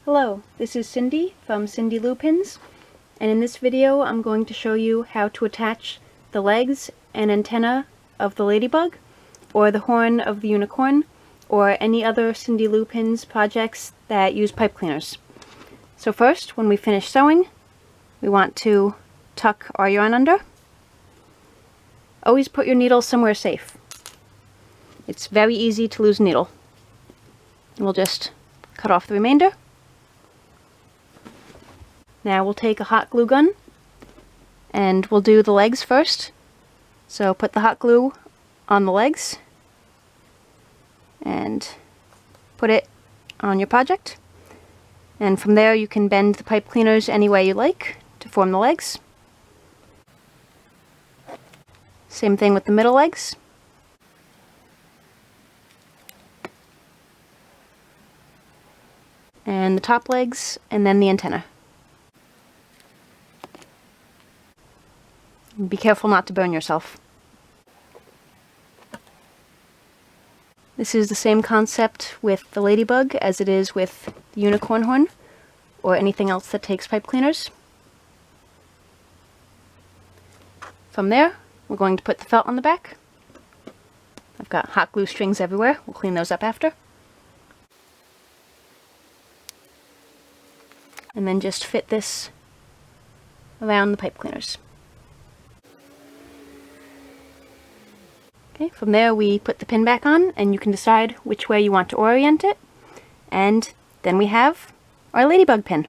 Hello, this is Cindy from CindyLouPins, and in this video I'm going to show you how to attach the legs and antenna of the ladybug, or the horn of the unicorn, or any other CindyLouPins projects that use pipe cleaners. So first, when we finish sewing, we want to tuck our yarn under. Always put your needle somewhere safe. It's very easy to lose a needle. We'll just cut off the remainder. Now we'll take a hot glue gun and we'll do the legs first. So put the hot glue on the legs and put it on your project. And from there you can bend the pipe cleaners any way you like to form the legs. Same thing with the middle legs. And the top legs, and then the antenna. Be careful not to burn yourself. This is the same concept with the ladybug as it is with the unicorn horn, or anything else that takes pipe cleaners. From there, we're going to put the felt on the back. I've got hot glue strings everywhere. We'll clean those up after. And then just fit this around the pipe cleaners. Okay, from there we put the pin back on, and you can decide which way you want to orient it. And then we have our ladybug pin.